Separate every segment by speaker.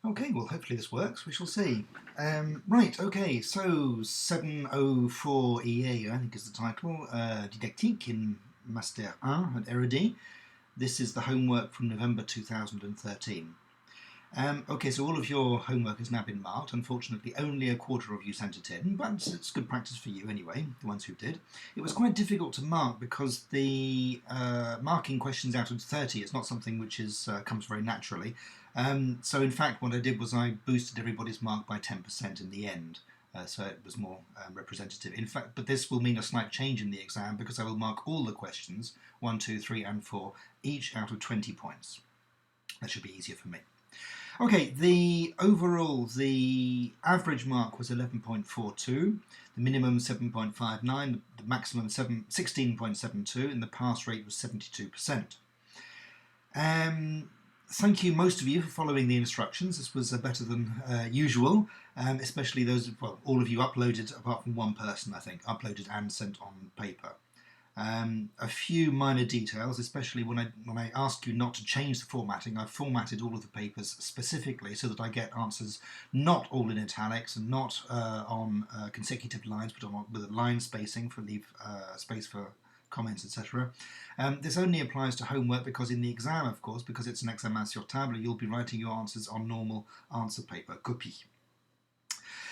Speaker 1: Okay, well, hopefully this works. We shall see. Right, okay, so 704 EA, I think is the title. Didactique in Master 1 at RD. This is the homework from November 2013. Okay, so all of your homework has now been marked. Unfortunately, only a quarter of you sent it in, but it's good practice for you anyway, the ones who did. It was quite difficult to mark because the marking questions out of 30 is not something which comes very naturally. So in fact, what I did was I boosted everybody's mark by 10% in the end. So it was more representative. In fact, but this will mean a slight change in the exam because I will mark all the questions, 1, 2, 3 and 4, each out of 20 points. That should be easier for me. Okay, the average mark was 11.42, the minimum 7.59, the maximum 16.72, and the pass rate was 72%. Thank you, most of you, for following the instructions. This was better than usual, especially those, well, all of you uploaded, apart from one person, I think, uploaded and sent on paper. A few minor details, especially when I ask you not to change the formatting. I've formatted all of the papers specifically so that I get answers not all in italics and not on consecutive lines, but with line spacing for leave space for comments, etc. This only applies to homework because in the exam, of course, because it's an examen sur table, you'll be writing your answers on normal answer paper, copie.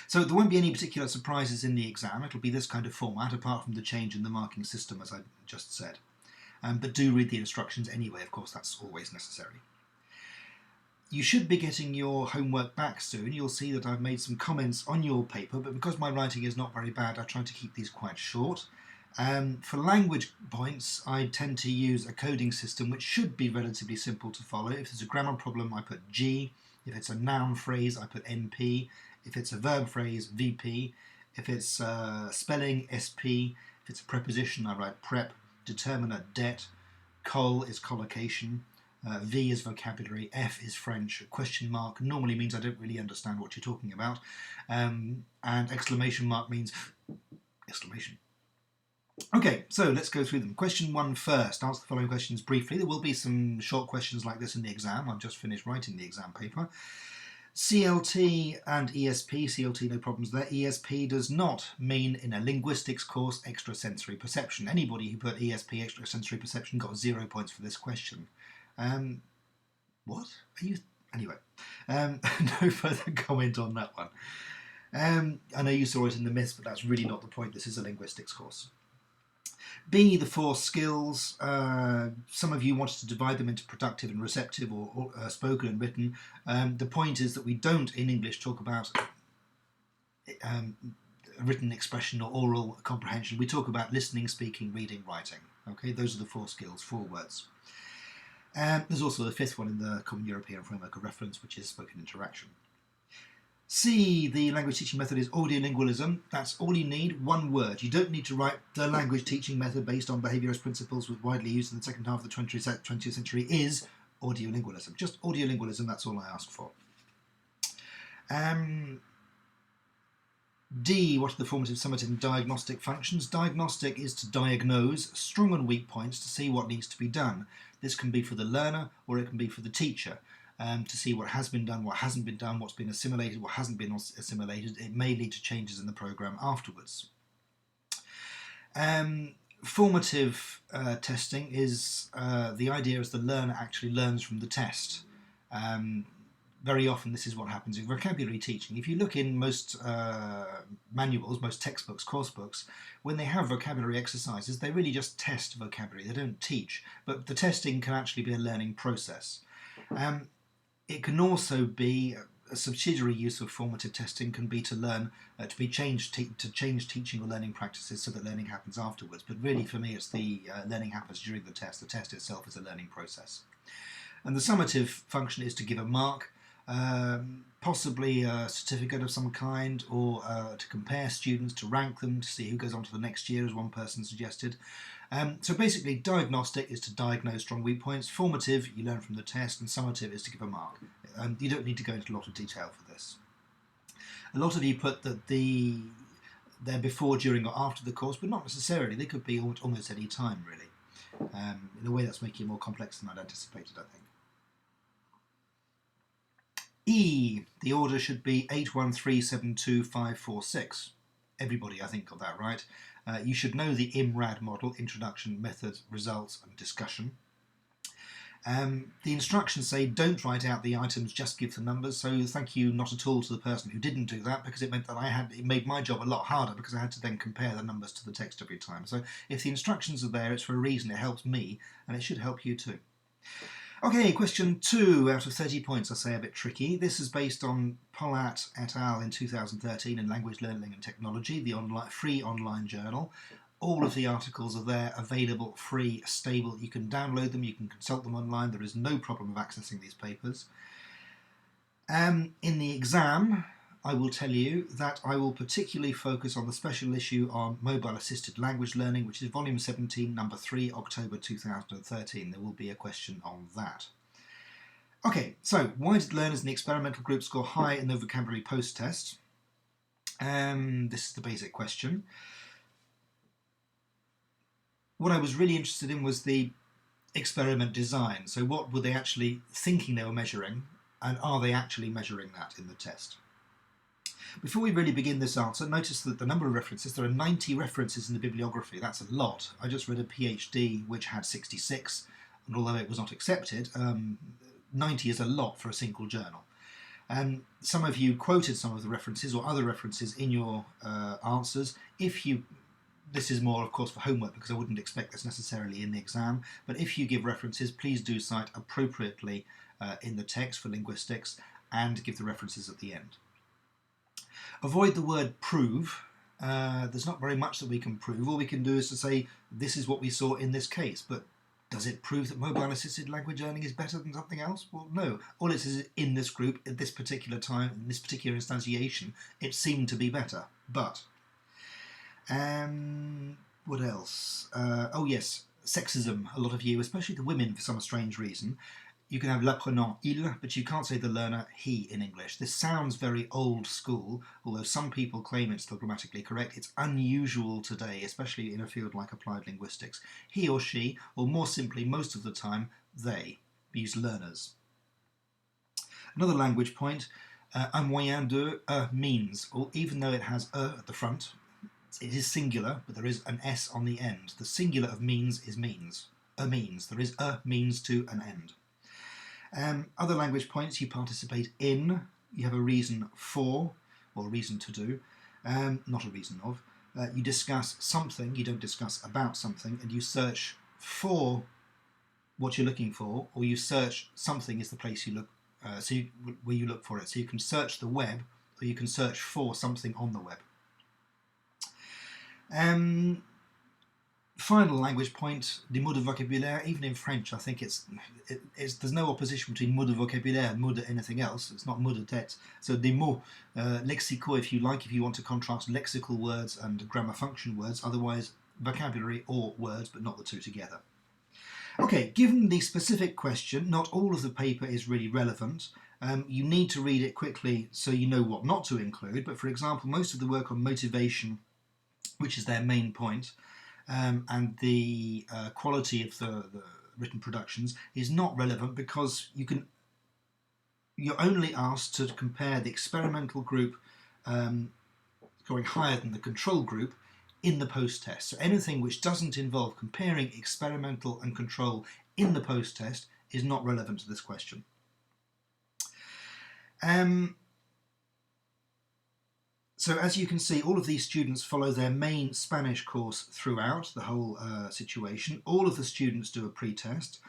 Speaker 1: So there won't be any particular surprises in the exam. It'll be this kind of format, apart from the change in the marking system, as I just said. But do read the instructions anyway, of course, that's always necessary. You should be getting your homework back soon. You'll see that I've made some comments on your paper, but because my writing is not very bad, I try to keep these quite short. For language points, I tend to use a coding system which should be relatively simple to follow. If there's a grammar problem, I put G. If it's a noun phrase, I put NP. If it's a verb phrase, VP. If it's spelling, SP. If it's a preposition, I write prep. Determiner, det. Col is collocation. V is vocabulary. F is French. Question mark normally means I don't really understand what you're talking about. And exclamation mark means exclamation. Okay, so let's go through them. Question 1 first. Answer the following questions briefly. There will be some short questions like this in the exam. I've just finished writing the exam paper. CLT and ESP, CLT no problems there. ESP does not mean in a linguistics course extrasensory perception. Anybody who put ESP, extrasensory perception, got 0 points for this question. What? Are you... Anyway, no further comment on that one. I know you saw it in the myths, but that's really not the point. This is a linguistics course. B, the 4 skills. Some of you wanted to divide them into productive and receptive, or spoken and written. The point is that we don't, in English, talk about written expression or oral comprehension. We talk about listening, speaking, reading, writing. Okay, those are the 4 skills, 4 words. There's also the 5th one in the Common European Framework of Reference, which is spoken interaction. C, the language teaching method is audiolingualism. That's all you need, 1 word. You don't need to write the language teaching method based on behaviourist principles widely used in the second half of the 20th century is audiolingualism. Just audiolingualism, that's all I ask for. D, what are the formative, summative and diagnostic functions? Diagnostic is to diagnose strong and weak points to see what needs to be done. This can be for the learner or it can be for the teacher. To see what has been done, what hasn't been done, what's been assimilated, what hasn't been assimilated. It may lead to changes in the programme afterwards. Formative testing is the idea is the learner actually learns from the test. Very often this is what happens in vocabulary teaching. If you look in most manuals, most textbooks, course books, when they have vocabulary exercises, they really just test vocabulary. They don't teach, but the testing can actually be a learning process. It can also be a subsidiary use of formative testing can be to learn to change teaching or learning practices so that learning happens afterwards. But really, for me, it's the learning happens during the test. The test itself is a learning process. And the summative function is to give a mark, possibly a certificate of some kind, or to compare students, to rank them, to see who goes on to the next year, as one person suggested. So basically, diagnostic is to diagnose strong weak points, formative, you learn from the test, and summative is to give a mark. You don't need to go into a lot of detail for this. A lot of you put that they're before, during, or after the course, but not necessarily. They could be almost any time, really. In a way that's making it more complex than I'd anticipated, I think. E, the order should be 81372546. Everybody, I think, got that right. You should know the IMRAD model, Introduction, Methods, Results and Discussion. The instructions say don't write out the items, just give the numbers. So thank you not at all to the person who didn't do that, because it meant that it made my job a lot harder, because I had to then compare the numbers to the text every time. So if the instructions are there, it's for a reason. It helps me, and it should help you too. Okay, question 2 out of 30 points. I say a bit tricky. This is based on Polat et al. In 2013 in Language Learning and Technology, the free online journal. All of the articles are there, available, free, stable. You can download them, you can consult them online. There is no problem of accessing these papers. In the exam, I will tell you that I will particularly focus on the special issue on mobile assisted language learning, which is volume 17, number 3, October 2013. There will be a question on that. Okay, so why did learners in the experimental group score high in the vocabulary post-test? This is the basic question. What I was really interested in was the experiment design. So what were they actually thinking they were measuring, and are they actually measuring that in the test? Before we really begin this answer, notice that the number of references, there are 90 references in the bibliography. That's a lot. I just read a PhD which had 66, and although it was not accepted, 90 is a lot for a single journal. Some of you quoted some of the references or other references in your answers. This is more, of course, for homework, because I wouldn't expect this necessarily in the exam, but if you give references, please do cite appropriately in the text for linguistics, and give the references at the end. Avoid the word prove. There's not very much that we can prove. All we can do is to say, this is what we saw in this case, but does it prove that mobile assisted language learning is better than something else? Well, no. All it says is, in this group, at this particular time, in this particular instantiation, it seemed to be better. But, what else? Oh yes, sexism. A lot of you, especially the women for some strange reason, you can have l'apprenant, il, but you can't say the learner, he, in English. This sounds very old school, although some people claim it's still grammatically correct. It's unusual today, especially in a field like applied linguistics. He or she, or more simply, most of the time, they. We use learners. Another language point, un moyen de, means, or even though it has at the front, it is singular, but there is an s on the end. The singular of means is means. A means. There is a means to an end. Other language points, you participate in, you have a reason for, or a reason to do, not a reason of. You discuss something, you don't discuss about something, and you search for what you're looking for, or you search something is the place you look, where you look for it. So you can search the web, or you can search for something on the web. Final language point, des mots de vocabulaire. Even in French, I think there's no opposition between mots de vocabulaire and mots de anything else. It's not mots de tête. So des mots, lexicaux if you like, if you want to contrast lexical words and grammar function words. Otherwise, vocabulary or words, but not the two together. Okay, given the specific question, not all of the paper is really relevant. You need to read it quickly so you know what not to include. But for example, most of the work on motivation, which is their main point, and the quality of the written productions is not relevant, because you're only asked to compare the experimental group scoring higher than the control group in the post-test. So anything which doesn't involve comparing experimental and control in the post-test is not relevant to this question. So as you can see, all of these students follow their main Spanish course throughout the whole situation. All of the students do a pre-test.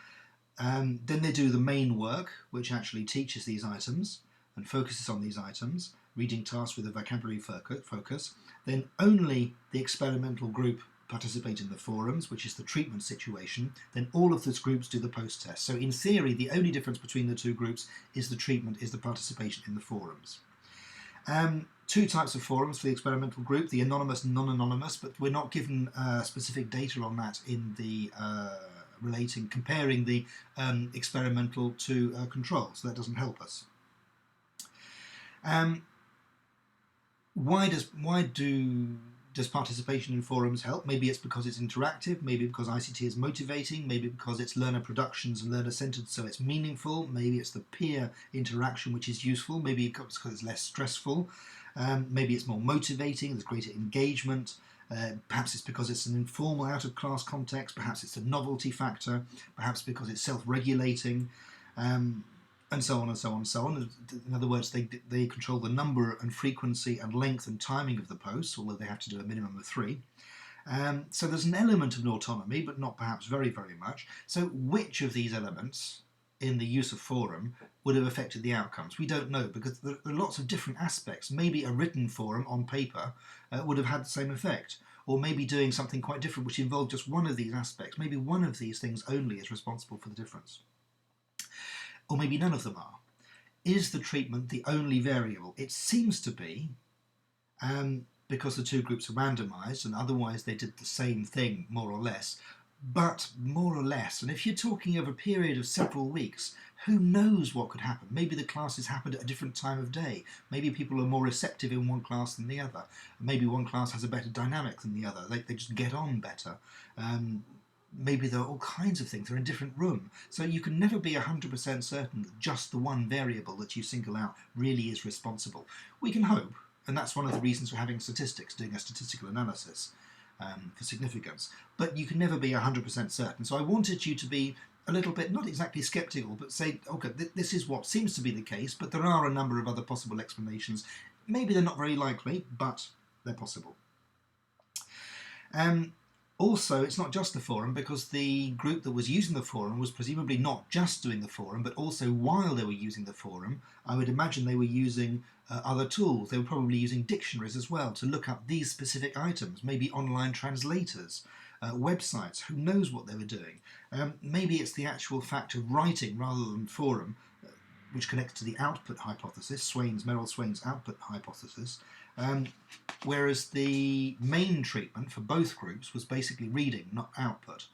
Speaker 1: Then they do the main work, which actually teaches these items and focuses on these items, reading tasks with a vocabulary focus. Then only the experimental group participate in the forums, which is the treatment situation. Then all of those groups do the post-test. So in theory, the only difference between the two groups is the treatment, is the participation in the forums. Two types of forums for the experimental group, the anonymous and non-anonymous, but we're not given specific data on that in the comparing the experimental to control, so that doesn't help us. Why do Does participation in forums help? Maybe it's because it's interactive, maybe because ICT is motivating, maybe because it's learner productions and learner centered so it's meaningful, maybe it's the peer interaction which is useful, maybe it's because it's less stressful, maybe it's more motivating, there's greater engagement, perhaps it's because it's an informal out-of-class context, perhaps it's a novelty factor, perhaps because it's self-regulating, and so on and so on and so on. In other words, they control the number and frequency and length and timing of the posts, although they have to do a minimum of 3. So there's an element of autonomy, but not perhaps very, very much. So which of these elements in the use of forum would have affected the outcomes? We don't know, because there are lots of different aspects. Maybe a written forum on paper would have had the same effect, or maybe doing something quite different which involved just one of these aspects. Maybe one of these things only is responsible for the difference. Or maybe none of them are. Is the treatment the only variable? It seems to be, because the two groups are randomised, and otherwise they did the same thing, more or less. But more or less, and if you're talking of a period of several weeks, who knows what could happen? Maybe the classes happened at a different time of day. Maybe people are more receptive in one class than the other. Maybe one class has a better dynamic than the other. They just get on better. Maybe there are all kinds of things. They're in a different room. So you can never be 100% certain that just the one variable that you single out really is responsible. We can hope, and that's one of the reasons for having statistics, doing a statistical analysis for significance. But you can never be 100% certain. So I wanted you to be a little bit, not exactly sceptical, but say, okay, this is what seems to be the case, but there are a number of other possible explanations. Maybe they're not very likely, but they're possible. Also, it's not just the forum, because the group that was using the forum was presumably not just doing the forum, but also while they were using the forum, I would imagine they were using other tools. They were probably using dictionaries as well to look up these specific items, maybe online translators, websites, who knows what they were doing. Maybe it's the actual fact of writing rather than forum, which connects to the output hypothesis, Merrill Swain's output hypothesis, whereas the main treatment for both groups was basically reading, not output.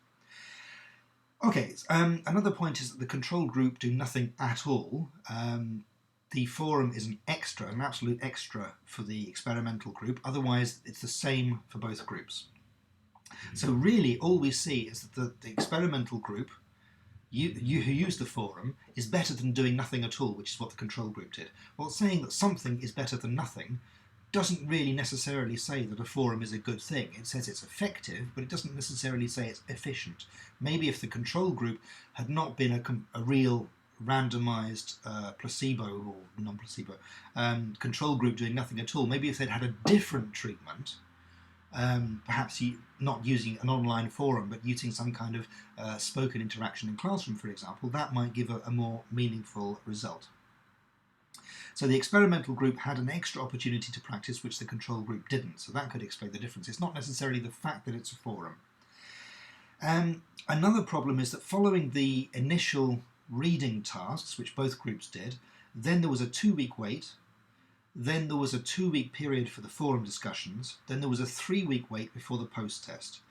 Speaker 1: Okay, another point is that the control group do nothing at all. The forum is an extra, an absolute extra for the experimental group, otherwise it's the same for both groups. So really all we see is that the experimental group, you who use the forum, is better than doing nothing at all, which is what the control group did. Well, saying that something is better than nothing doesn't really necessarily say that a forum is a good thing. It says it's effective, but it doesn't necessarily say it's efficient. Maybe if the control group had not been a real randomized placebo or non-placebo control group doing nothing at all, maybe if they'd had a different treatment, perhaps not using an online forum but using some kind of spoken interaction in classroom, for example, that might give a more meaningful result. So the experimental group had an extra opportunity to practice which the control group didn't, so that could explain the difference. It's not necessarily the fact that it's a forum. Another problem is that following the initial reading tasks, which both groups did, then there was a 2-week wait, then there was a 2-week period for the forum discussions, then there was a 3-week wait before the post-test.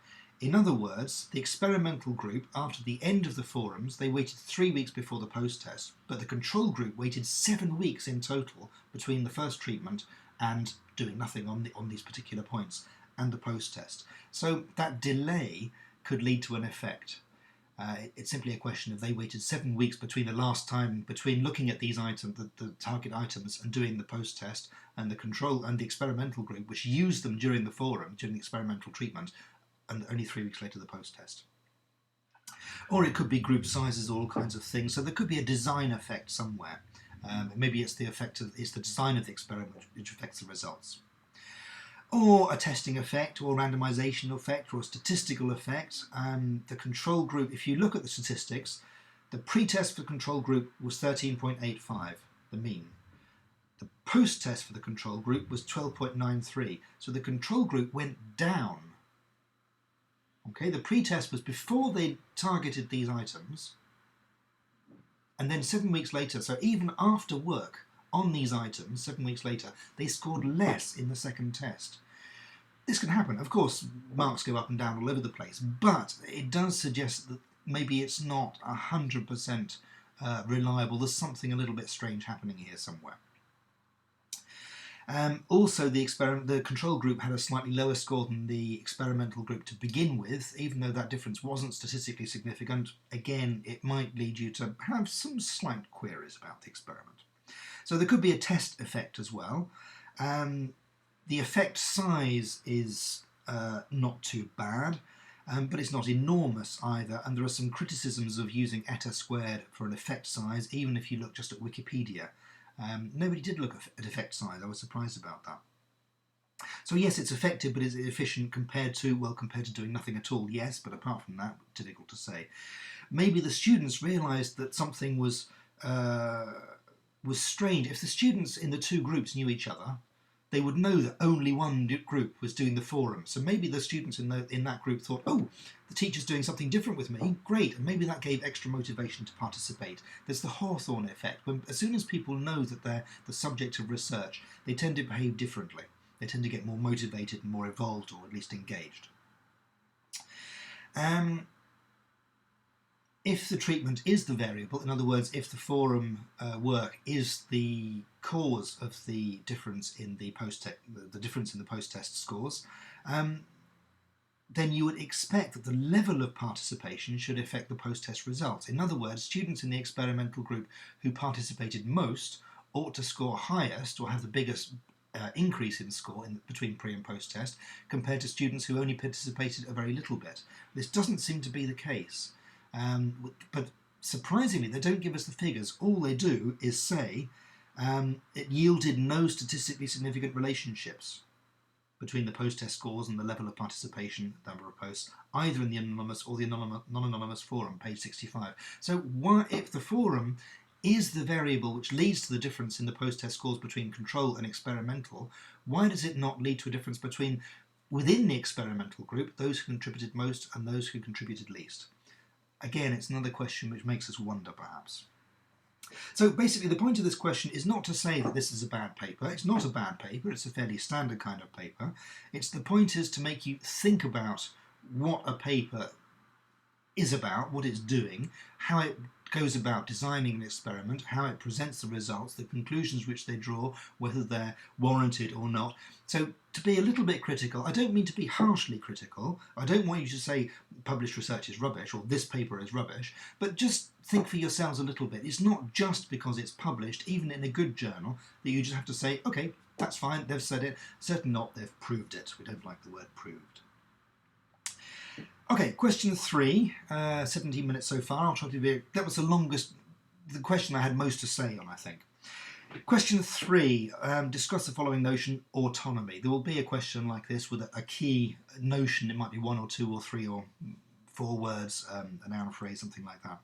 Speaker 1: In other words, the experimental group, after the end of the forums, they waited 3 weeks before the post-test, but the control group waited 7 weeks in total between the first treatment and doing nothing on these particular points and the post-test. So that delay could lead to an effect. It's simply a question of they waited 7 weeks between the last time, between looking at these items, the target items, and doing the post-test, and the control and the experimental group, which used them during the forum, during the experimental treatment, and only 3 weeks later the post-test. Or it could be group sizes, all kinds of things. So there could be a design effect somewhere. Maybe it's the design of the experiment which affects the results. Or a testing effect, or a randomization effect, or a statistical effect. The control group, if you look at the statistics, the pre-test for the control group was 13.85, the mean. The post-test for the control group was 12.93. So the control group went down. Okay, the pre-test was before they targeted these items, and then 7 weeks later, so even after work on these items, 7 weeks later, they scored less in the second test. This can happen. Of course, marks go up and down all over the place, but it does suggest that maybe it's not 100% reliable. There's something a little bit strange happening here somewhere. Also, the control group had a slightly lower score than the experimental group to begin with, even though that difference wasn't statistically significant. Again, it might lead you to have some slight queries about the experiment. So there could be a test effect as well. The effect size is not too bad, but it's not enormous either, and there are some criticisms of using eta squared for an effect size, even if you look just at Wikipedia. Nobody did look at effect size. I was surprised about that. So yes, it's effective, but is it efficient compared to doing nothing at all? Yes, but apart from that, difficult to say. Maybe the students realised that something was strange. If the students in the two groups knew each other, they would know that only one group was doing the forum. So maybe the students in that group thought, oh, the teacher's doing something different with me, great, and maybe that gave extra motivation to participate. There's the Hawthorne effect. When, as soon as people know that they're the subject of research, they tend to behave differently. They tend to get more motivated and more involved, or at least engaged. If the treatment is the variable, in other words, if the forum work is the cause of the difference in the post-test scores, then you would expect that the level of participation should affect the post-test results. In other words, students in the experimental group who participated most ought to score highest or have the biggest increase in score between pre and post-test compared to students who only participated a very little bit. This doesn't seem to be the case. But surprisingly, they don't give us the figures. All they do is say it yielded no statistically significant relationships between the post-test scores and the level of participation, number of posts, either in the anonymous or the non-anonymous forum, page 65. So why, if the forum is the variable which leads to the difference in the post-test scores between control and experimental, why does it not lead to a difference between, within the experimental group, those who contributed most and those who contributed least? Again, it's another question which makes us wonder, perhaps. So basically, the point of this question is not to say that this is a bad paper. It's not a bad paper. It's a fairly standard kind of paper. The point is to make you think about what a paper is about, what it's doing, how it goes about designing an experiment, how it presents the results, the conclusions which they draw, whether they're warranted or not. So to be a little bit critical, I don't mean to be harshly critical. I don't want you to say published research is rubbish or this paper is rubbish, but just think for yourselves a little bit. It's not just because it's published, even in a good journal, that you just have to say, okay, that's fine, they've said it. Certainly not, they've proved it. We don't like the word proved. Okay, question 3, 17 minutes so far. I'll try to be. That was the question I had most to say on, I think. Question 3, discuss the following notion, autonomy. There will be a question like this with a key notion. It might be 1 or 2 or 3 or 4 words, a noun phrase, something like that.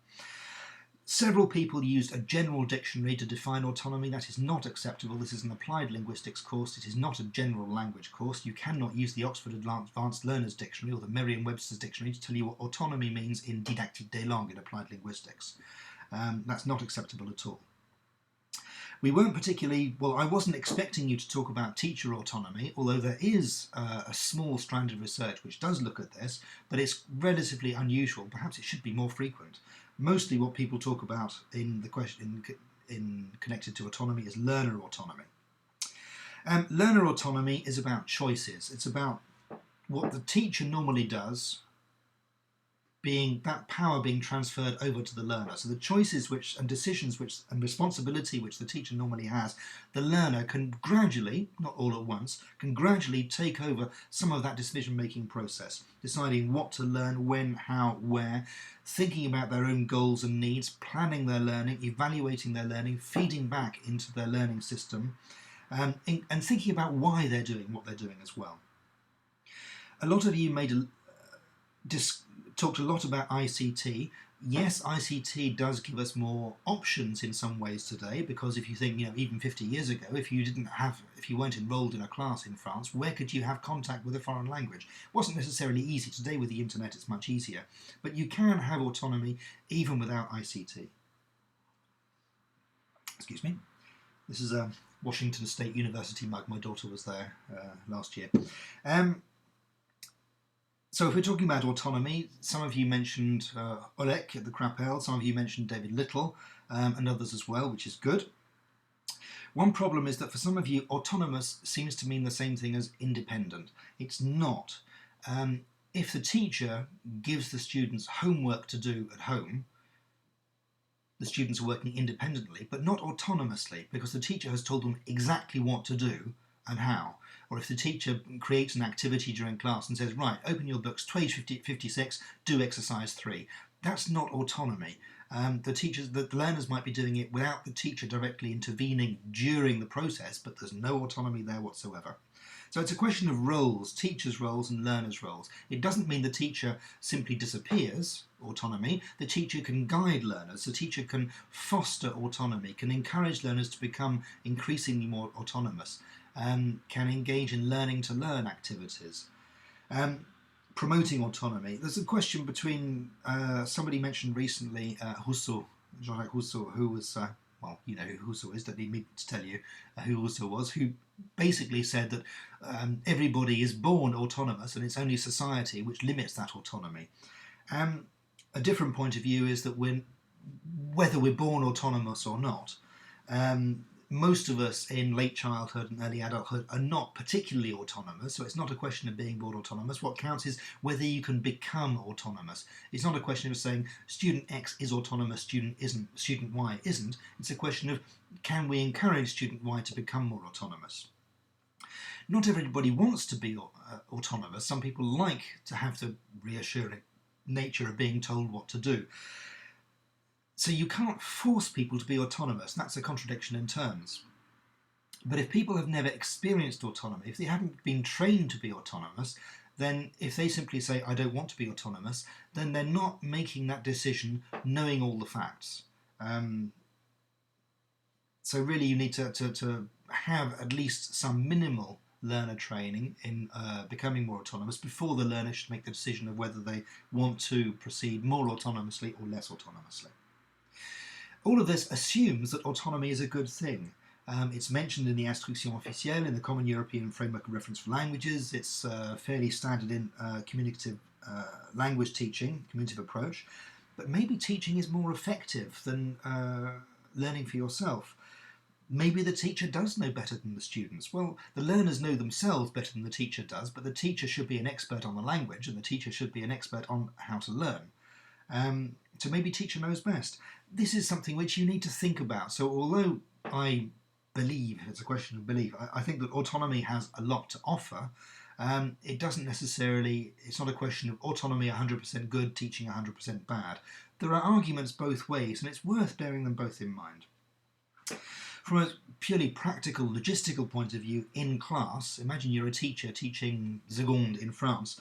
Speaker 1: Several people used a general dictionary to define autonomy. That is not acceptable. This is an applied linguistics course. It is not a general language course. You cannot use the Oxford Advanced Learners Dictionary or the Merriam-Webster's Dictionary to tell you what autonomy means in didactique des langues in applied linguistics. That's not acceptable at all. We weren't particularly, well, I wasn't expecting you to talk about teacher autonomy, although there is a small strand of research which does look at this, but it's relatively unusual. Perhaps it should be more frequent. Mostly what people talk about in the question in connected to autonomy is learner autonomy. Learner autonomy is about choices. It's about what the teacher normally does, being that power being transferred over to the learner. So the choices and decisions and responsibility which the teacher normally has, the learner can gradually, not all at once, can gradually take over some of that decision-making process, deciding what to learn, when, how, where, thinking about their own goals and needs, planning their learning, evaluating their learning, feeding back into their learning system, and thinking about why they're doing what they're doing as well. A lot of you talked a lot about ICT. Yes, ICT does give us more options in some ways today, because if you think, even 50 years ago, if you weren't enrolled in a class in France, where could you have contact with a foreign language? It wasn't necessarily easy. Today with the internet it's much easier. But you can have autonomy even without ICT. Excuse me. This is a Washington State University mug. My daughter was there last year. So if we're talking about autonomy, some of you mentioned Oleg at the Krappel, some of you mentioned David Little, and others as well, which is good. One problem is that for some of you, autonomous seems to mean the same thing as independent. It's not. If the teacher gives the students homework to do at home, the students are working independently, but not autonomously, because the teacher has told them exactly what to do and how. Or if the teacher creates an activity during class and says, right, open your books, page 56, do exercise 3. That's not autonomy. The learners might be doing it without the teacher directly intervening during the process, but there's no autonomy there whatsoever. So it's a question of roles, teachers' roles and learners' roles. It doesn't mean the teacher simply disappears autonomy. The teacher can guide learners. The teacher can foster autonomy, can encourage learners to become increasingly more autonomous, can engage in learning to learn activities. Promoting autonomy. There's a question between, somebody mentioned recently Rousseau, Jean-Jacques Rousseau, who was, well, you know who Rousseau is, don't need me to tell you who Rousseau was, who basically said that everybody is born autonomous and it's only society which limits that autonomy. A different point of view is that whether we're born autonomous or not, most of us in late childhood and early adulthood are not particularly autonomous, so it's not a question of being born autonomous. What counts is whether you can become autonomous. It's not a question of saying student X is autonomous, student Y isn't. It's a question of, can we encourage student Y to become more autonomous? Not everybody wants to be autonomous. Some people like to have the reassuring nature of being told what to do. So you can't force people to be autonomous. That's a contradiction in terms. But if people have never experienced autonomy, if they haven't been trained to be autonomous, then if they simply say, I don't want to be autonomous, then they're not making that decision knowing all the facts. So really you need to have at least some minimal learner training in becoming more autonomous before the learner should make the decision of whether they want to proceed more autonomously or less autonomously. All of this assumes that autonomy is a good thing. It's mentioned in the Instruction Officielle, in the Common European Framework of Reference for Languages. It's fairly standard in communicative language teaching, communicative approach. But maybe teaching is more effective than learning for yourself. Maybe the teacher does know better than the students. Well, the learners know themselves better than the teacher does, but the teacher should be an expert on the language and the teacher should be an expert on how to learn. So maybe teacher knows best. This is something which you need to think about. So although I believe, it's a question of belief, I think that autonomy has a lot to offer, it doesn't necessarily, it's not a question of autonomy 100% good, teaching 100% bad. There are arguments both ways and it's worth bearing them both in mind. From a purely practical, logistical point of view, in class, imagine you're a teacher teaching seconde in France.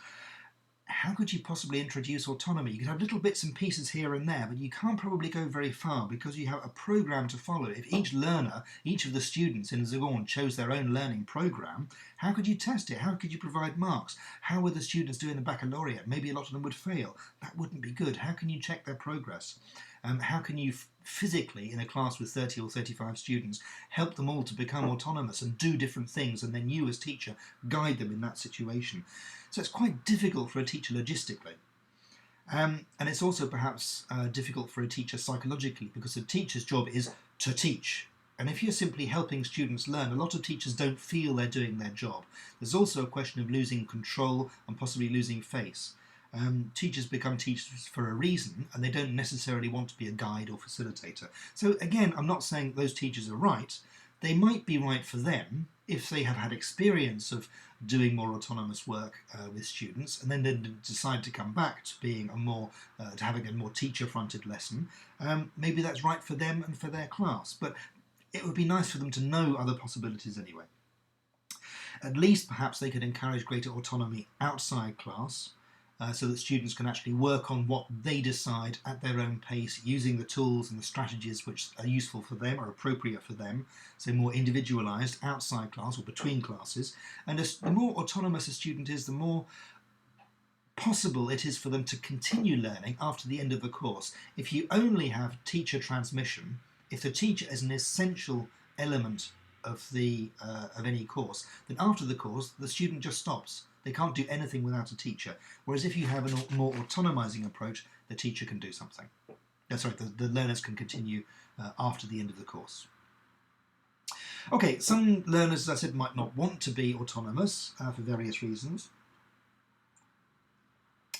Speaker 1: How could you possibly introduce autonomy? You could have little bits and pieces here and there, but you can't probably go very far because you have a program to follow. If each learner, each of the students in seconde chose their own learning program, how could you test it? How could you provide marks? How would the students do in the baccalaureate? Maybe a lot of them would fail. That wouldn't be good. How can you check their progress? How can you physically, in a class with 30 or 35 students, help them all to become autonomous and do different things, and then you as teacher guide them in that situation? So it's quite difficult for a teacher logistically. And it's also perhaps difficult for a teacher psychologically, because a teacher's job is to teach. And if you're simply helping students learn, a lot of teachers don't feel they're doing their job. There's also a question of losing control and possibly losing face. Teachers become teachers for a reason, and they don't necessarily want to be a guide or facilitator. So again, I'm not saying those teachers are right. They might be right for them if they have had experience of doing more autonomous work with students, and then they decide to come back to being to having a more teacher-fronted lesson. Maybe that's right for them and for their class, but it would be nice for them to know other possibilities anyway. At least perhaps they could encourage greater autonomy outside class, so that students can actually work on what they decide at their own pace, using the tools and the strategies which are useful for them or appropriate for them, so more individualised outside class or between classes. And the more autonomous a student is, the more possible it is for them to continue learning after the end of the course. If you only have teacher transmission, if the teacher is an essential element of any course, then after the course the student just stops. They can't do anything without a teacher. Whereas if you have a more autonomizing approach, the teacher can do something. The learners can continue after the end of the course. Okay, some learners, as I said, might not want to be autonomous for various reasons.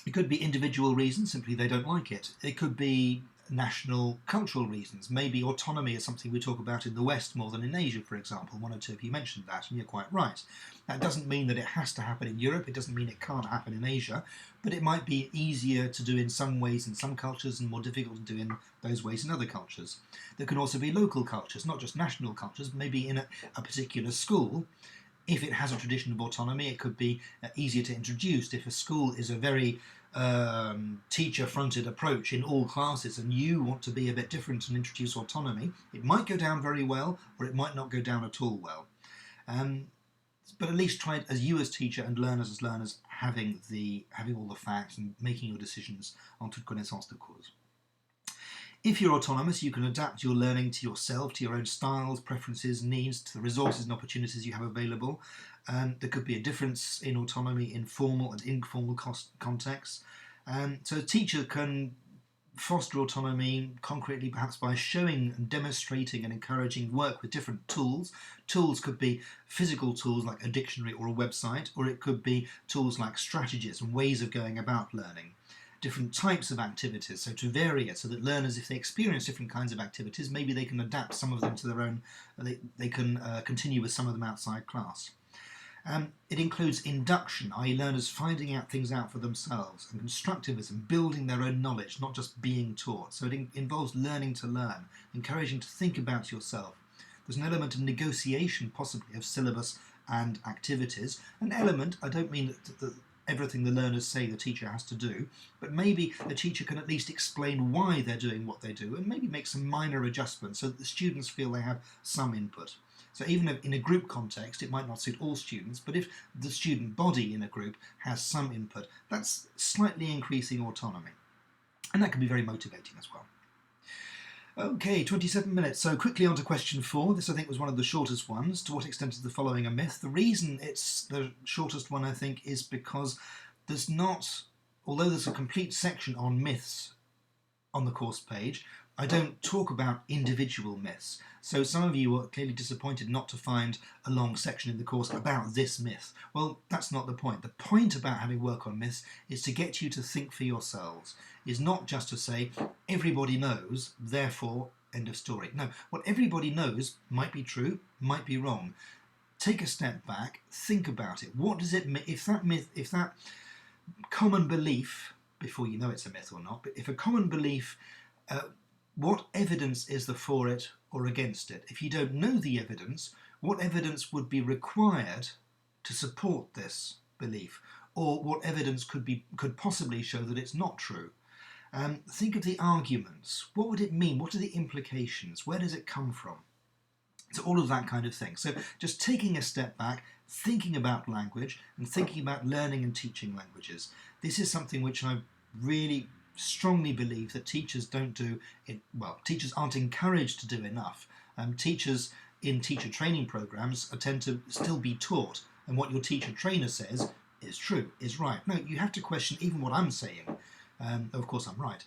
Speaker 1: It could be individual reasons, simply they don't like it. It could be national, cultural reasons. Maybe autonomy is something we talk about in the West more than in Asia, for example. One or two of you mentioned that, and you're quite right. That doesn't mean that it has to happen in Europe, it doesn't mean it can't happen in Asia, but it might be easier to do in some ways in some cultures and more difficult to do in those ways in other cultures. There can also be local cultures, not just national cultures. Maybe in a particular school, if it has a tradition of autonomy, it could be easier to introduce. If a school is a very teacher-fronted approach in all classes and you want to be a bit different and introduce autonomy, it might go down very well or it might not go down at all well. But at least try, as you as teacher and learners as learners, having all the facts and making your decisions en toute connaissance de cause. If you're autonomous, you can adapt your learning to yourself, to your own styles, preferences, needs, to the resources and opportunities you have available. There could be a difference in autonomy in formal and informal contexts. So a teacher can foster autonomy concretely, perhaps by showing and demonstrating and encouraging work with different tools. Tools could be physical tools like a dictionary or a website, or it could be tools like strategies and ways of going about learning. Different types of activities, so to vary it, so that learners, if they experience different kinds of activities, maybe they can adapt some of them to their own, they can continue with some of them outside class. It includes induction, i.e. learners finding out things out for themselves, and constructivism, building their own knowledge, not just being taught. So it involves learning to learn, encouraging to think about yourself. There's an element of negotiation, possibly, of syllabus and activities. An element, I don't mean that everything the learners say the teacher has to do, but maybe the teacher can at least explain why they're doing what they do and maybe make some minor adjustments so that the students feel they have some input. So even in a group context, it might not suit all students, but if the student body in a group has some input, that's slightly increasing autonomy. And that can be very motivating as well. Okay, 27 minutes. So quickly on to question 4. This, I think, was one of the shortest ones. To what extent is the following a myth? The reason it's the shortest one, I think, is because there's not, although there's a complete section on myths on the course page, I don't talk about individual myths. So some of you are clearly disappointed not to find a long section in the course about this myth. Well, that's not the point. The point about having work on myths is to get you to think for yourselves, is not just to say, everybody knows, therefore, end of story. No, what everybody knows might be true, might be wrong. Take a step back, think about it. What does it mean? If that common belief, before you know it's a myth or not, but if a common belief, what evidence is there for it or against it? If you don't know the evidence, what evidence would be required to support this belief? Or what evidence could possibly show that it's not true? Think of the arguments. What would it mean? What are the implications? Where does it come from? So all of that kind of thing. So just taking a step back, thinking about language and thinking about learning and teaching languages. This is something which I really strongly believe that teachers don't do it well. Teachers aren't encouraged to do enough. Teachers in teacher training programs tend to still be taught, and what your teacher trainer says is true, is right. No, you have to question even what I'm saying. Of course I'm right.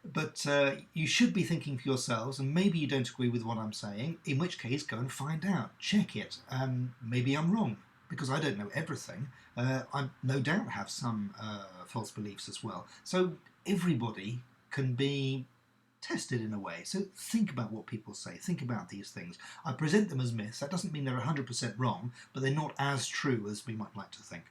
Speaker 1: But you should be thinking for yourselves, and maybe you don't agree with what I'm saying, in which case go and find out, check it. Maybe I'm wrong, because I don't know everything. I no doubt have some false beliefs as well. So everybody can be tested in a way. So think about what people say, think about these things. I present them as myths. That doesn't mean they're 100% wrong, but they're not as true as we might like to think.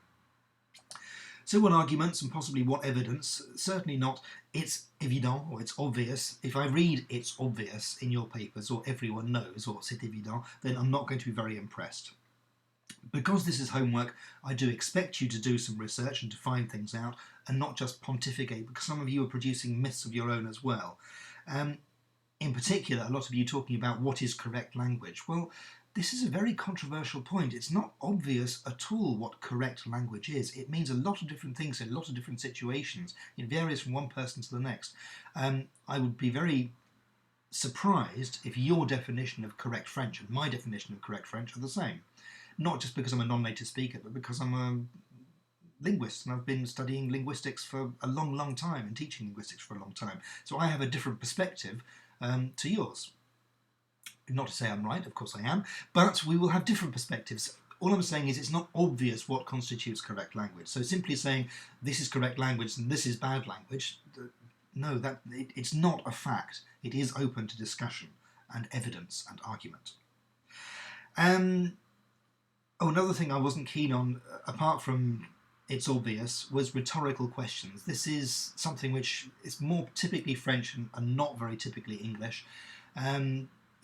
Speaker 1: So what arguments and possibly what evidence? Certainly not it's évident or it's obvious. If I read it's obvious in your papers or everyone knows or c'est évident, then I'm not going to be very impressed. Because this is homework, I do expect you to do some research and to find things out and not just pontificate, because some of you are producing myths of your own as well. In particular, a lot of you talking about what is correct language. Well, this is a very controversial point. It's not obvious at all what correct language is. It means a lot of different things in a lot of different situations. It varies from one person to the next. I would be very surprised if your definition of correct French and my definition of correct French are the same. Not just because I'm a non-native speaker, but because I'm a linguist and I've been studying linguistics for a long, long time and teaching linguistics for a long time. So I have a different perspective to yours. Not to say I'm right, of course I am, but we will have different perspectives. All I'm saying is it's not obvious what constitutes correct language. So simply saying this is correct language and this is bad language, no, it's not a fact. It is open to discussion and evidence and argument. Another thing I wasn't keen on, apart from it's obvious, was rhetorical questions. This is something which is more typically French and not very typically English.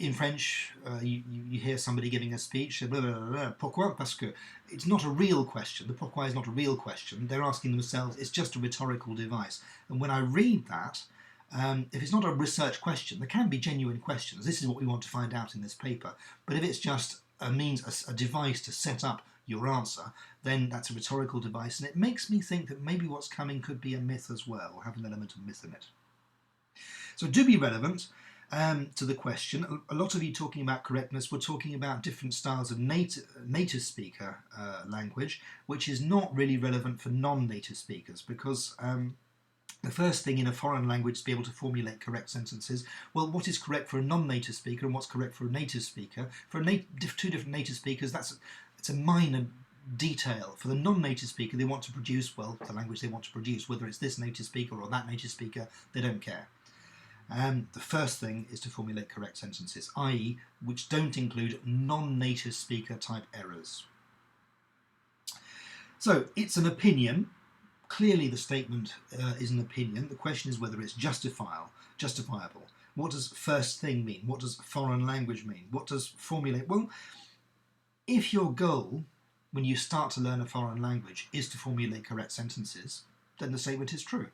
Speaker 1: In French, you hear somebody giving a speech, blah, blah, blah, blah, pourquoi? Parce que it's not a real question. The pourquoi is not a real question. They're asking themselves, it's just a rhetorical device. And when I read that, if it's not a research question, there can be genuine questions. This is what we want to find out in this paper. But if it's just a means, a device to set up your answer, then that's a rhetorical device. And it makes me think that maybe what's coming could be a myth as well, or have an element of myth in it. So do be relevant. To the question, a lot of you talking about correctness, we're talking about different styles of native speaker language, which is not really relevant for non-native speakers, because the first thing in a foreign language is to be able to formulate correct sentences. Well, what is correct for a non-native speaker and what's correct for a native speaker? For two different native speakers, it's a minor detail. For the non-native speaker, they want to produce, well, the language they want to produce, whether it's this native speaker or that native speaker, they don't care. The first thing is to formulate correct sentences, i.e. which don't include non-native speaker type errors. So it's an opinion. Clearly the statement is an opinion. The question is whether it's justifiable. What does first thing mean? What does foreign language mean? What does formulate? Well, if your goal when you start to learn a foreign language is to formulate correct sentences, then the statement is true.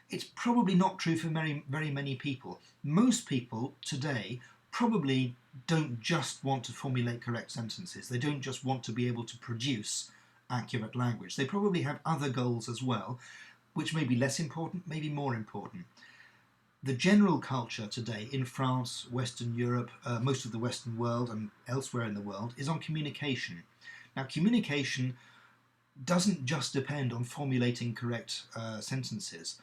Speaker 1: It's probably not true for very many people. Most people today probably don't just want to formulate correct sentences. They don't just want to be able to produce accurate language. They probably have other goals as well, which may be less important, maybe more important. The general culture today in France, Western Europe, most of the Western world and elsewhere in the world is on communication. Now, communication doesn't just depend on formulating correct sentences.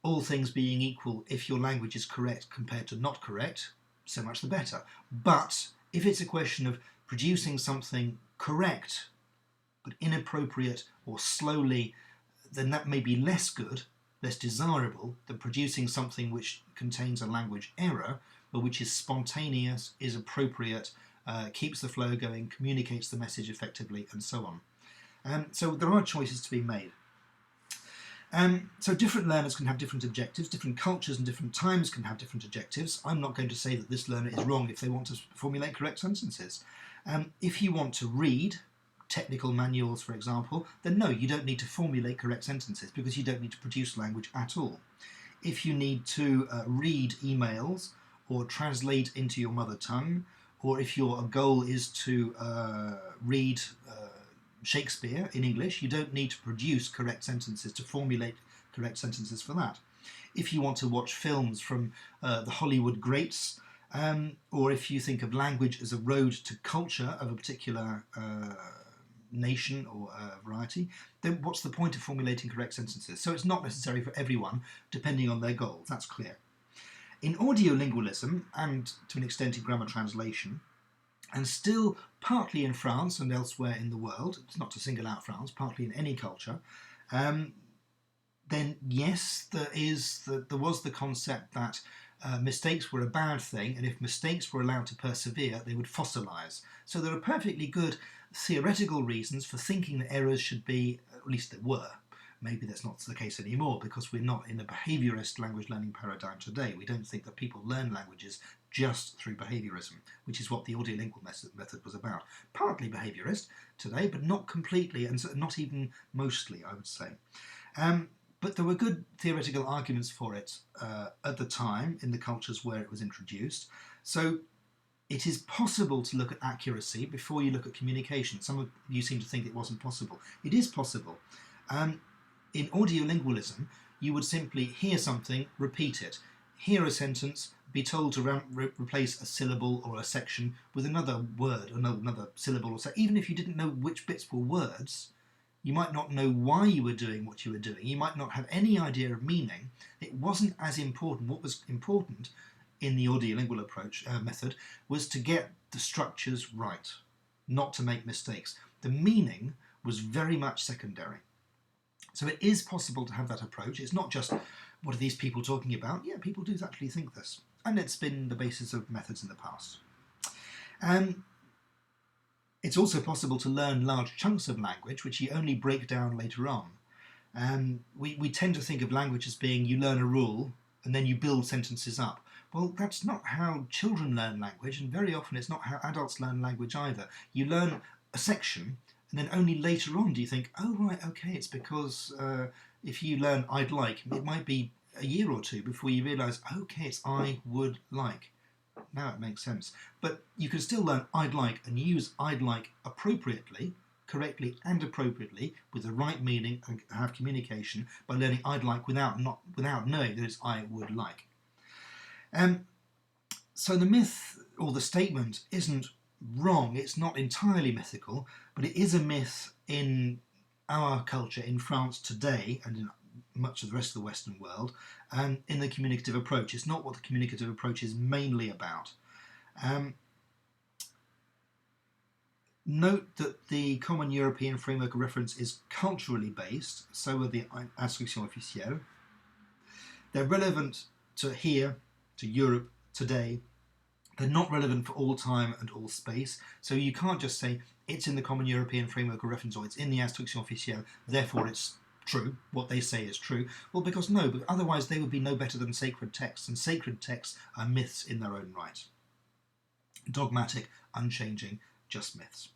Speaker 1: All things being equal, if your language is correct compared to not correct, so much the better. But if it's a question of producing something correct but inappropriate or slowly, then that may be less good, less desirable than producing something which contains a language error, but which is spontaneous, is appropriate, keeps the flow going, communicates the message effectively, and so on. So there are choices to be made. So different learners can have different objectives, different cultures and different times can have different objectives. I'm not going to say that this learner is wrong if they want to formulate correct sentences. If you want to read technical manuals, for example, then no, you don't need to formulate correct sentences because you don't need to produce language at all. If you need to read emails or translate into your mother tongue, or if your goal is to read Shakespeare in English, you don't need to produce correct sentences to formulate correct sentences for that. If you want to watch films from the Hollywood greats, or if you think of language as a road to culture of a particular nation or variety, then what's the point of formulating correct sentences? So it's not necessary for everyone, depending on their goals, that's clear. In audiolingualism, and to an extent in grammar translation, and still partly in France and elsewhere in the world, it's not to single out France, partly in any culture, then yes, there was the concept that mistakes were a bad thing, and if mistakes were allowed to persevere, they would fossilise. So there are perfectly good theoretical reasons for thinking that errors should be, at least there were. Maybe that's not the case anymore because we're not in a behaviourist language learning paradigm today. We don't think that people learn languages just through behaviourism, which is what the audiolingual method was about. Partly behaviourist today, but not completely, and not even mostly, I would say. But there were good theoretical arguments for it at the time in the cultures where it was introduced. So it is possible to look at accuracy before you look at communication. Some of you seem to think it wasn't possible. It is possible. In audiolingualism, you would simply hear something, repeat it. Hear a sentence, be told to replace a syllable or a section with another word, another syllable or section. Even if you didn't know which bits were words, you might not know why you were doing what you were doing. You might not have any idea of meaning. It wasn't as important. What was important in the audiolingual approach method was to get the structures right, not to make mistakes. The meaning was very much secondary. So it is possible to have that approach. It's not just, what are these people talking about? Yeah, people do actually think this. And it's been the basis of methods in the past. It's also possible to learn large chunks of language, which you only break down later on. We tend to think of language as being you learn a rule and then you build sentences up. Well, that's not how children learn language, and very often it's not how adults learn language either. You learn a section, and then only later on do you think, oh right, okay, it's because if you learn I'd like, it might be a year or two before you realise, okay, it's I would like. Now it makes sense. But you can still learn I'd like and use I'd like appropriately, correctly and appropriately, with the right meaning, and have communication by learning I'd like without knowing that it's I would like. So the myth or the statement isn't wrong. It's not entirely mythical, but it is a myth in our culture in France today and in much of the rest of the Western world, and in the communicative approach. It's not what the communicative approach is mainly about. Note that the Common European Framework of Reference is culturally based, so are the Instructions Officielles. They're relevant to here, to Europe, today. They're not relevant for all time and all space, so you can't just say it's in the Common European Framework of Reference or it's in the Instructions Officielles, therefore it's true, what they say is true. Well, because no, but otherwise they would be no better than sacred texts, and sacred texts are myths in their own right. Dogmatic, unchanging, just myths.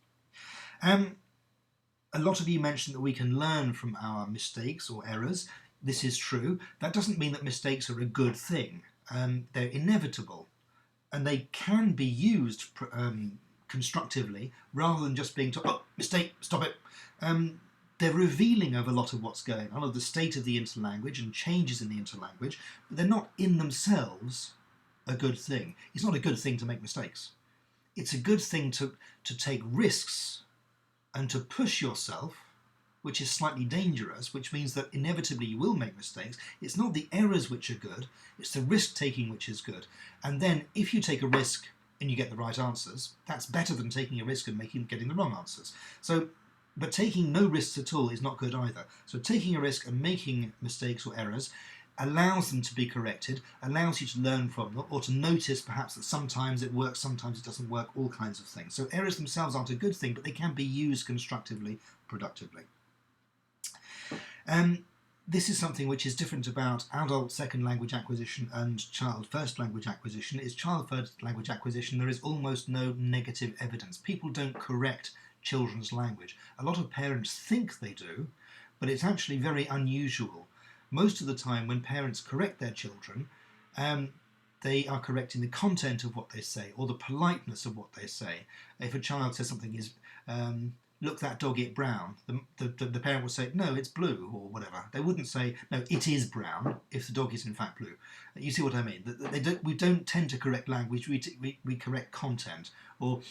Speaker 1: A lot of you mentioned that we can learn from our mistakes or errors. This is true. That doesn't mean that mistakes are a good thing. They're inevitable, and they can be used constructively rather than just being told, oh, mistake, stop it. They're revealing of a lot of what's going on, of the state of the interlanguage and changes in the interlanguage, but they're not in themselves a good thing. It's not a good thing to make mistakes. It's a good thing to take risks and to push yourself, which is slightly dangerous, which means that inevitably you will make mistakes. It's not the errors which are good, it's the risk-taking which is good. And then if you take a risk and you get the right answers, that's better than taking a risk and getting the wrong answers. But taking no risks at all is not good either. So taking a risk and making mistakes or errors allows them to be corrected, allows you to learn from them, or to notice perhaps that sometimes it works, sometimes it doesn't work, all kinds of things. So errors themselves aren't a good thing, but they can be used constructively, productively. This is something which is different about adult second language acquisition and child first language acquisition. Is child first language acquisition, there is almost no negative evidence. People don't correct children's language. A lot of parents think they do, but it's actually very unusual. Most of the time when parents correct their children, they are correcting the content of what they say or the politeness of what they say. If a child says something is, look, that dog ate brown, the parent will say, no, it's blue, or whatever. They wouldn't say, no, it is brown, if the dog is in fact blue. You see what I mean? We don't tend to correct language, we correct content. Or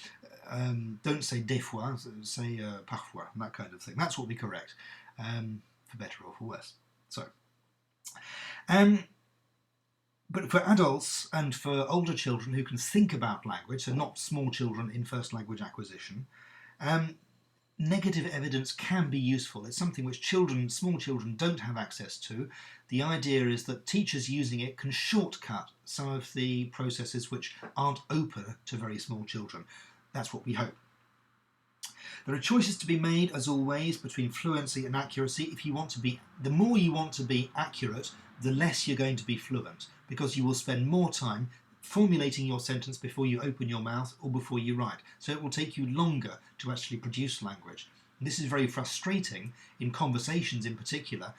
Speaker 1: don't say des fois, say parfois, that kind of thing. That's what we correct, for better or for worse. But for adults and for older children who can think about language, so not small children in first language acquisition, negative evidence can be useful. It's something which small children don't have access to. The idea is that teachers using it can shortcut some of the processes which aren't open to very small children. That's what we hope. There are choices to be made, as always, between fluency and accuracy. The more you want to be accurate, the less you're going to be fluent, because you will spend more time formulating your sentence before you open your mouth or before you write. So it will take you longer to actually produce language. And this is very frustrating in conversations in particular.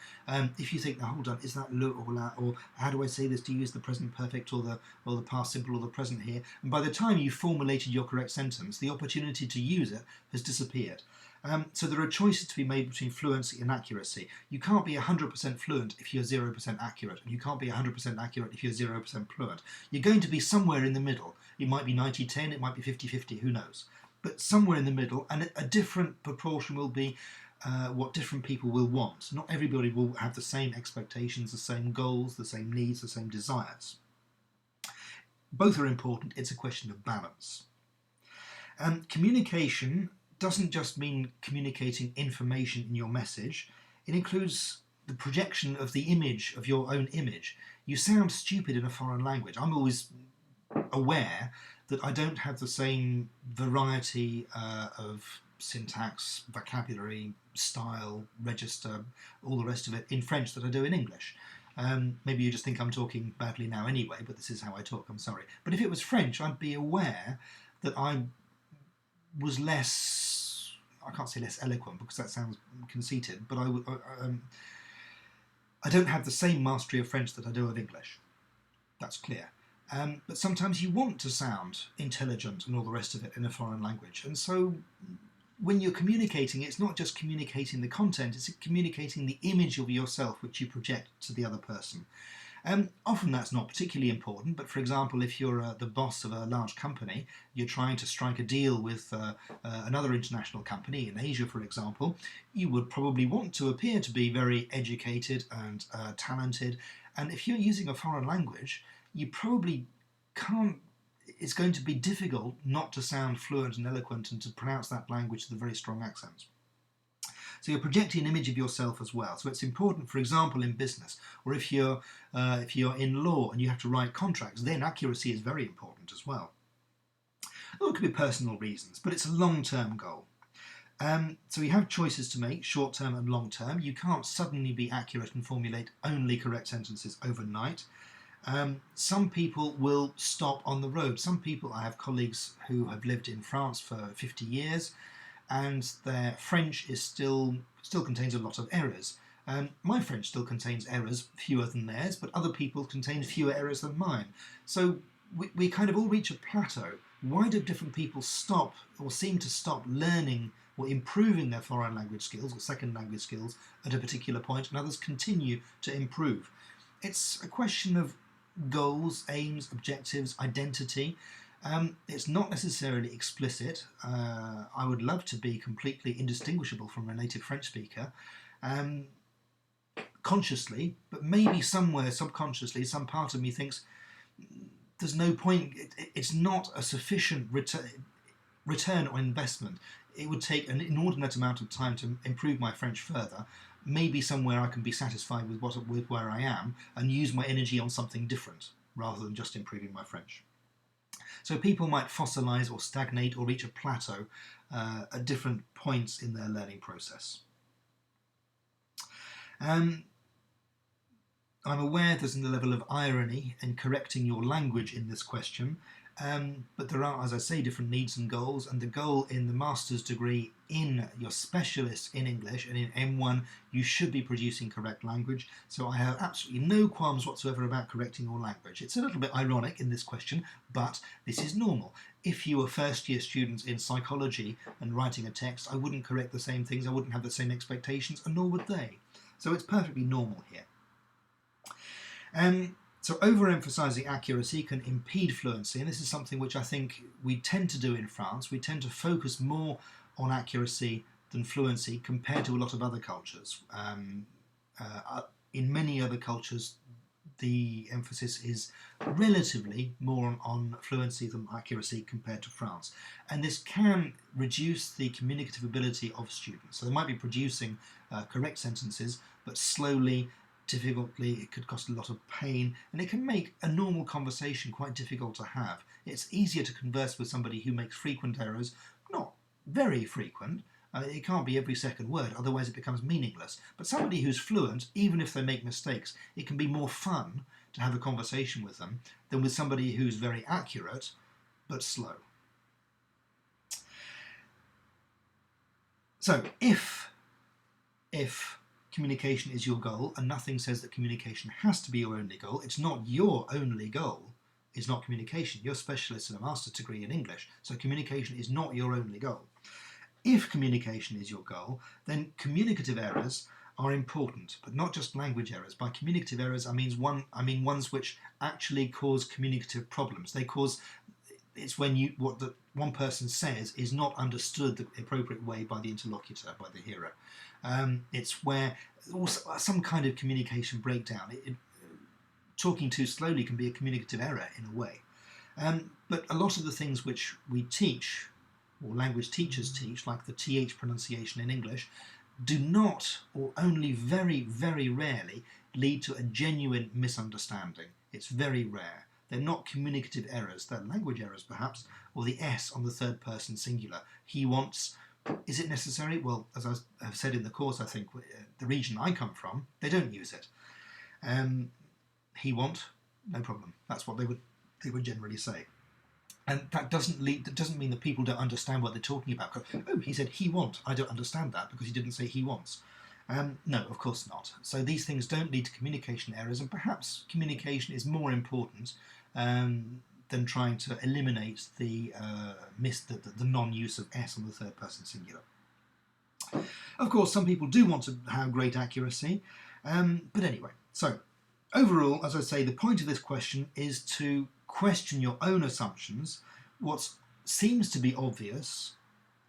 Speaker 1: If you think, now hold on, is that le or la, or how do I say this? Do you use the present perfect or the past simple or the present here? And by the time you've formulated your correct sentence, the opportunity to use it has disappeared. So there are choices to be made between fluency and accuracy. You can't be 100% fluent if you're 0% accurate, and you can't be 100% accurate if you're 0% fluent. You're going to be somewhere in the middle. It might be 90-10, it might be 50-50, who knows? But somewhere in the middle, and a different proportion will be what different people will want. Not everybody will have the same expectations, the same goals, the same needs, the same desires. Both are important. It's a question of balance. Communication doesn't just mean communicating information in your message. It includes the projection of the image, of your own image. You sound stupid in a foreign language. I'm always aware that I don't have the same variety of syntax, vocabulary, style, register, all the rest of it in French that I do in English. Maybe you just think I'm talking badly now anyway, but this is how I talk, I'm sorry. But if it was French, I'd be aware that I was less, I can't say less eloquent because that sounds conceited, but I don't have the same mastery of French that I do of English. That's clear. But sometimes you want to sound intelligent and all the rest of it in a foreign language. And so when you're communicating, it's not just communicating the content, it's communicating the image of yourself which you project to the other person. Often that's not particularly important, but for example, if you're the boss of a large company, you're trying to strike a deal with another international company in Asia, for example, you would probably want to appear to be very educated and talented. And if you're using a foreign language, you probably can't, it's going to be difficult not to sound fluent and eloquent and to pronounce that language with a very strong accent. So you're projecting an image of yourself as well. So it's important, for example, in business, or if you're in law and you have to write contracts, then accuracy is very important as well. Well, it could be personal reasons, but it's a long-term goal. So you have choices to make, short-term and long-term. You can't suddenly be accurate and formulate only correct sentences overnight. Some people will stop on the road. Some people, I have colleagues who have lived in France for 50 years and their French is still contains a lot of errors. My French still contains errors, fewer than theirs, but other people contain fewer errors than mine. So we kind of all reach a plateau. Why do different people stop or seem to stop learning or improving their foreign language skills or second language skills at a particular point, and others continue to improve? It's a question of goals, aims, objectives, identity. It's not necessarily explicit. I would love to be completely indistinguishable from a native French speaker, consciously, but maybe somewhere subconsciously some part of me thinks there's no point, it's not a sufficient return on investment. It would take an inordinate amount of time to improve my French further. Maybe somewhere I can be satisfied with where I am and use my energy on something different rather than just improving my French. So people might fossilise or stagnate or reach a plateau at different points in their learning process. I'm aware there's a level of irony in correcting your language in this question, but there are, as I say, different needs and goals, and the goal in the master's degree in your specialist in English and in M1, you should be producing correct language. So I have absolutely no qualms whatsoever about correcting your language. It's a little bit ironic in this question, but this is normal. If you were first year students in psychology and writing a text, I wouldn't correct the same things, I wouldn't have the same expectations, and nor would they. So it's perfectly normal here. So overemphasizing accuracy can impede fluency, and this is something which I think we tend to do in France. We tend to focus more on accuracy than fluency compared to a lot of other cultures. In many other cultures, the emphasis is relatively more on fluency than accuracy compared to France. And this can reduce the communicative ability of students. So they might be producing correct sentences, but slowly, difficultly, it could cost a lot of pain, and it can make a normal conversation quite difficult to have. It's easier to converse with somebody who makes frequent errors, not very frequent. It can't be every second word, otherwise it becomes meaningless. But somebody who's fluent, even if they make mistakes, it can be more fun to have a conversation with them than with somebody who's very accurate but slow. So if communication is your goal, and nothing says that communication has to be your only goal, it's not your only goal, it's not communication. You're specialists in a master's degree in English, so communication is not your only goal. If communication is your goal, then communicative errors are important, but not just language errors. By communicative errors, I mean ones which actually cause communicative problems. It's when what the one person says is not understood the appropriate way by the interlocutor, by the hearer. It's where also some kind of communication breakdown. Talking too slowly can be a communicative error in a way. But a lot of the things which we teach, or language teachers teach, like the TH pronunciation in English, do not, or only very, very rarely, lead to a genuine misunderstanding. It's very rare. They're not communicative errors. They're language errors, perhaps, or the S on the third person singular. He wants. Is it necessary? Well, as I have said in the course, I think the region I come from, they don't use it. He want, no problem. That's what they would generally say. And that doesn't mean that people don't understand what they're talking about. Oh, he said he want. I don't understand that because he didn't say he wants. No, of course not. So these things don't lead to communication errors, and perhaps communication is more important than trying to eliminate the non-use of S on the third person singular. Of course, some people do want to have great accuracy, but anyway. So overall, as I say, the point of this question is to question your own assumptions. What seems to be obvious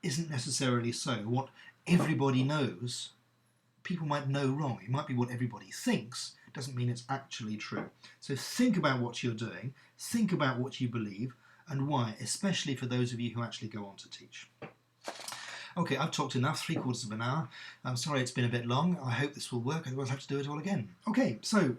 Speaker 1: isn't necessarily so. What everybody knows, people might know wrong. It might be what everybody thinks, doesn't mean it's actually true. So think about what you're doing, think about what you believe, and why, especially for those of you who actually go on to teach. Okay, I've talked enough, 3/4 of an hour. I'm sorry it's been a bit long. I hope this will work, otherwise I'll have to do it all again. Okay, so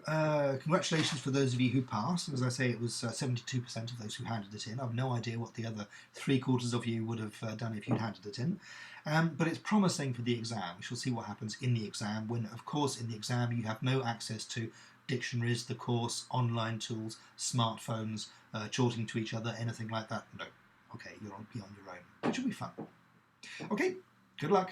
Speaker 1: congratulations for those of you who passed. As I say, it was 72% of those who handed it in. I've no idea what the other 3/4 of you would have done if you'd handed it in. But it's promising for the exam. We shall see what happens in the exam when, of course, in the exam you have no access to dictionaries, the course, online tools, smartphones, chalking to each other, anything like that. No. Okay, you'll be on your own, which will be fun. Okay, good luck.